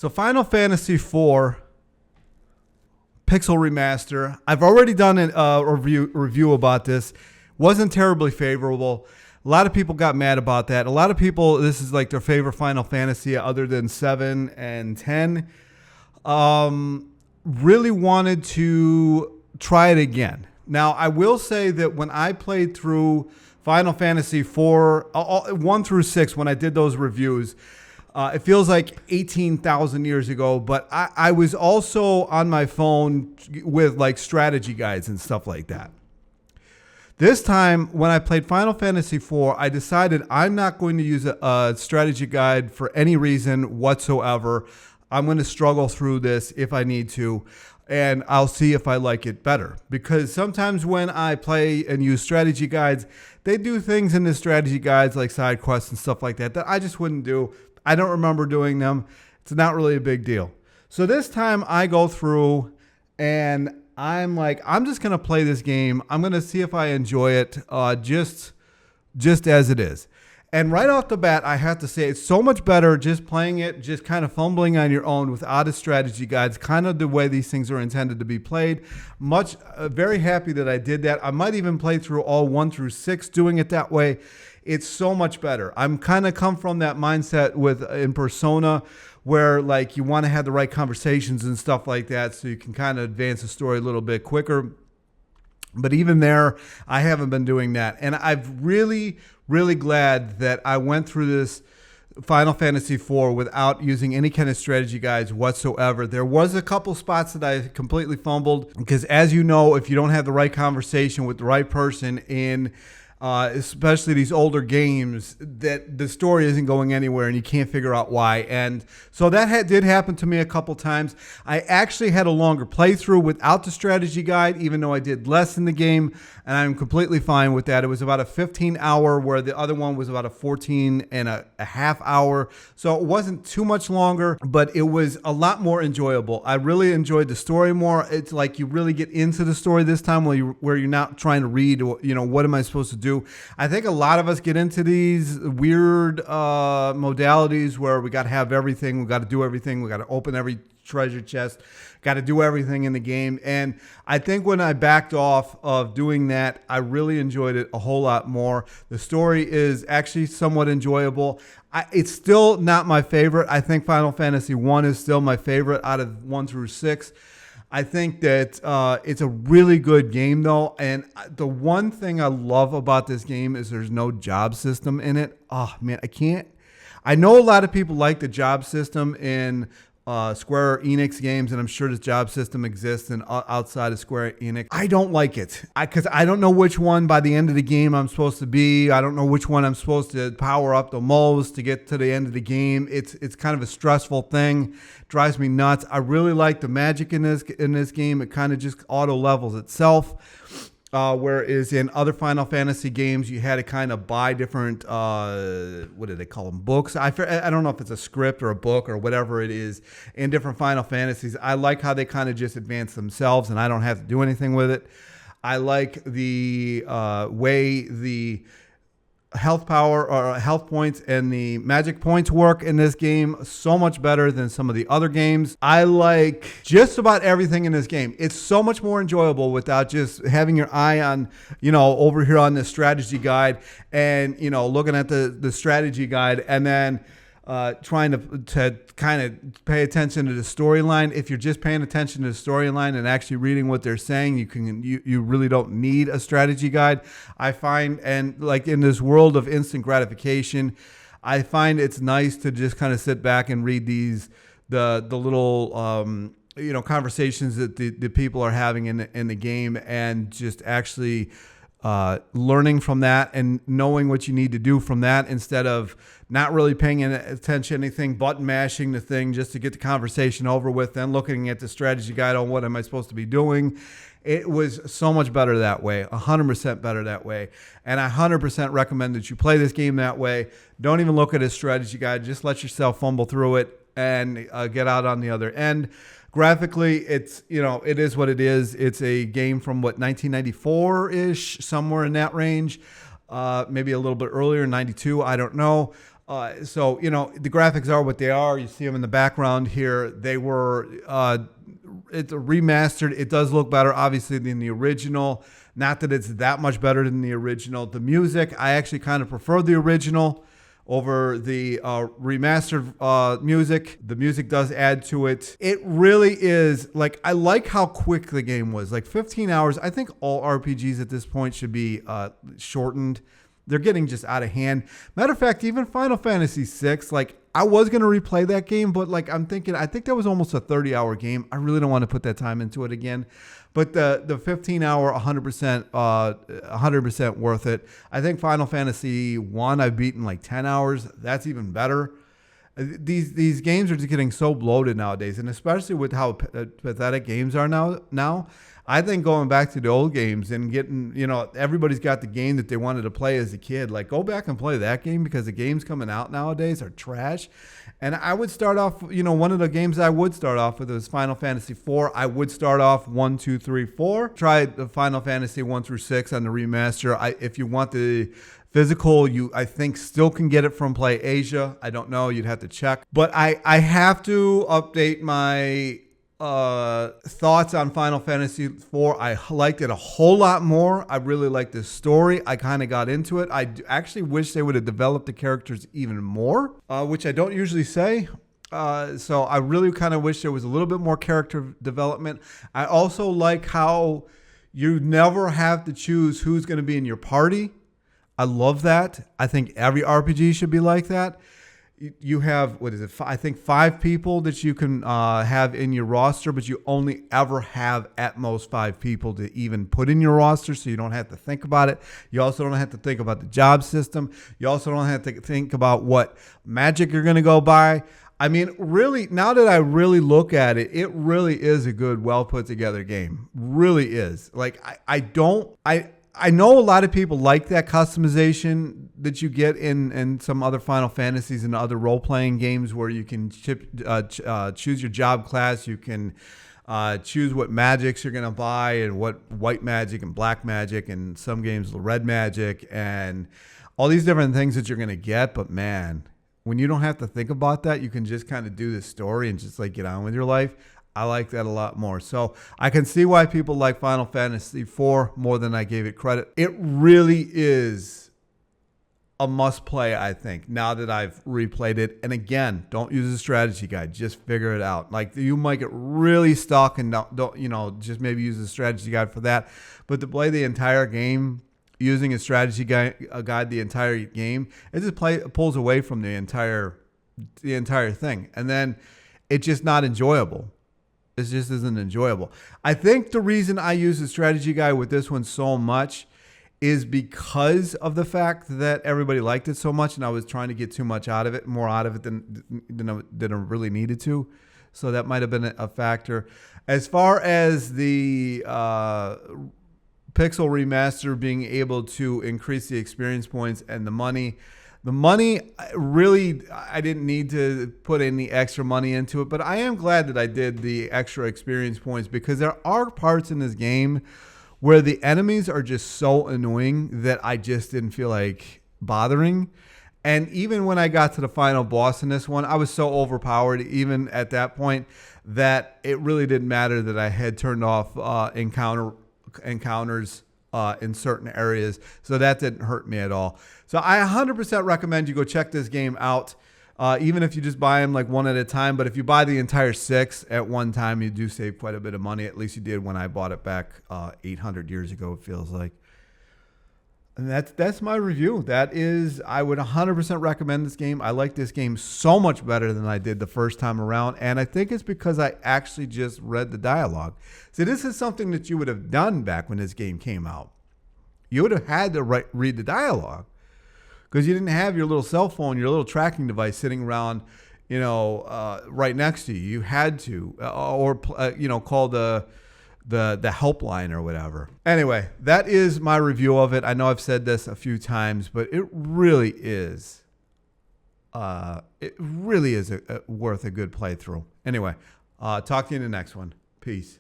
So Final Fantasy IV Pixel Remaster. I've already done a review about this. Wasn't terribly favorable. A lot of people got mad about that. A lot of people, this is like their favorite Final Fantasy other than 7 and 10. Really wanted to try it again. Now, I will say that when I played through Final Fantasy IV, 1 through 6, when I did those reviews, it feels like 18,000 years ago, but I was also on my phone with like strategy guides and stuff like that. This time, when I played Final Fantasy IV, I decided I'm not going to use a strategy guide for any reason whatsoever. I'm going to struggle through this if I need to, and I'll see if I like it better. Because sometimes when I play and use strategy guides, they do things in the strategy guides like side quests and stuff like that I just wouldn't do. I don't remember doing them. It's not really a big deal. So this time I go through and I'm like, I'm just going to play this game. I'm going to see if I enjoy it just as it is. And right off the bat, I have to say it's so much better just playing it, just kind of fumbling on your own without a strategy guides, kind of the way these things are intended to be played. Very happy that I did that. I might even play through all 1 through 6 doing it that way. It's so much better. I'm kind of come from that mindset in Persona where like you want to have the right conversations and stuff like that so you can kind of advance the story a little bit quicker. But even there, I haven't been doing that. And I've really glad that I went through this Final Fantasy IV without using any kind of strategy guides whatsoever. There was a couple spots that I completely fumbled because, as you know, if you don't have the right conversation with the right person in especially these older games, that the story isn't going anywhere and you can't figure out why. And so that did happen to me a couple times. I actually had a longer playthrough without the strategy guide, even though I did less in the game, and I'm completely fine with that. It was about a 15-hour where the other one was about a 14 and a half hour. So it wasn't too much longer, but it was a lot more enjoyable. I really enjoyed the story more. It's like you really get into the story this time where you're not trying to read, what am I supposed to do? I think a lot of us get into these weird modalities where we got to have everything, we got to do everything, we got to open every treasure chest, got to do everything in the game. And I think when I backed off of doing that, I really enjoyed it a whole lot more. The story is actually somewhat enjoyable. It's still not my favorite. I think Final Fantasy I is still my favorite out of 1 through 6. I think that it's a really good game, though. And the one thing I love about this game is there's no job system in it. Oh, man, I know a lot of people like the job system in Square Enix games, and I'm sure this job system exists outside of Square Enix. I don't like it because I don't know which one by the end of the game I'm supposed to be. I don't know which one I'm supposed to power up the most to get to the end of the game. It's kind of a stressful thing. Drives me nuts. I really like the magic in this game. It kind of just auto levels itself. Whereas in other Final Fantasy games, you had to kind of buy different, what do they call them, books? I don't know if it's a script or a book or whatever it is in different Final Fantasies. I like how they kind of just advance themselves and I don't have to do anything with it. I like the way the health points and the magic points work in this game so much better than some of the other games. I like just about everything in this game. It's so much more enjoyable without just having your eye on, over here on the strategy guide and, looking at the strategy guide and then trying to kind of pay attention to the storyline. If you're just paying attention to the storyline and actually reading what they're saying, you really don't need a strategy guide. I find, and like in this world of instant gratification, I find it's nice to just kind of sit back and read the little conversations that the people are having in the game and just actually learning from that and knowing what you need to do from that instead of not really paying attention to anything, button mashing the thing just to get the conversation over with, then looking at the strategy guide on what am I supposed to be doing. It was so much better that way, 100% better that way. And I 100% recommend that you play this game that way. Don't even look at a strategy guide. Just let yourself fumble through it and get out on the other end. Graphically, it is what it is. It's a game from 1994-ish, somewhere in that range. Maybe a little bit earlier, 92. I don't know. So, you know, the graphics are what they are. You see them in the background here. They were, it's remastered. It does look better, obviously, than the original. Not that it's that much better than the original. The music, I actually kind of prefer the original over the remastered music. The music does add to it. It really is, like, I like how quick the game was. Like 15 hours. I think all RPGs at this point should be shortened. They're getting just out of hand. Matter of fact, even Final Fantasy VI, like, I was going to replay that game, but like, I'm thinking, I think that was almost a 30-hour game. I really don't want to put that time into it again. But the 15-hour, 100% worth it. I think Final Fantasy 1 I've beaten like 10 hours. That's even better. These games are just getting so bloated nowadays, and especially with how pathetic games are now. I think going back to the old games and getting, you know, everybody's got the game that they wanted to play as a kid. Like, go back and play that game, because the games coming out nowadays are trash. And I would start off, you know, one of the games I would start off with was Final Fantasy 4. I would start off 1, 2, 3, 4. Try the Final Fantasy 1 through 6 on the remaster. If you want the physical, you, I think, still can get it from Play Asia. I don't know. You'd have to check. But I have to update my thoughts on Final Fantasy 4. I liked it a whole lot more. I really liked the story. I kind of got into it. I actually wish they would have developed the characters even more, which I don't usually say. So I really kind of wish there was a little bit more character development. I also like how you never have to choose who's going to be in your party. I love that. I think every RPG should be like that. You have, what is it? I think 5 people that you can have in your roster, but you only ever have at most 5 people to even put in your roster, so you don't have to think about it. You also don't have to think about the job system. You also don't have to think about what magic you're going to go by. I mean, really, now that I really look at it, it really is a good, well put together game. Really is. Like, I know a lot of people like that customization that you get in some other Final Fantasies and other role-playing games, where you can choose your job class. You can choose what magics you're going to buy, and what white magic and black magic, and some games red magic, and all these different things that you're going to get. But man, when you don't have to think about that, you can just kind of do the story and just like get on with your life. I like that a lot more. So I can see why people like Final Fantasy IV more than I gave it credit. It really is a must play, I think, now that I've replayed it. And again, don't use a strategy guide. Just figure it out. Like, you might get really stuck and don't you know, just maybe use a strategy guide for that. But to play the entire game using a strategy guide the entire game, it just pulls away from the entire thing. And then it's just not enjoyable. It just isn't enjoyable. I think the reason I use the strategy guide with this one so much is because of the fact that everybody liked it so much, and I was trying to get too much out of it, more out of it than I really needed to. So that might have been a factor. As far as the Pixel Remaster being able to increase the experience points and the money, really, I didn't need to put any extra money into it, but I am glad that I did the extra experience points, because there are parts in this game where the enemies are just so annoying that I just didn't feel like bothering. And even when I got to the final boss in this one, I was so overpowered even at that point that it really didn't matter that I had turned off encounters in certain areas. So that didn't hurt me at all. So I 100% recommend you go check this game out, even if you just buy them like one at a time. But if you buy the entire 6 at one time, you do save quite a bit of money. At least you did when I bought it back 800 years ago, it feels like. And that's my review. That is, I would 100% recommend this game. I like this game so much better than I did the first time around. And I think it's because I actually just read the dialogue. So this is something that you would have done back when this game came out. You would have had to read the dialogue, because you didn't have your little cell phone, your little tracking device sitting around, right next to you. You had to, call the helpline or whatever. Anyway, that is my review of it. I know I've said this a few times, but it really is worth a good playthrough. Anyway, talk to you in the next one. Peace.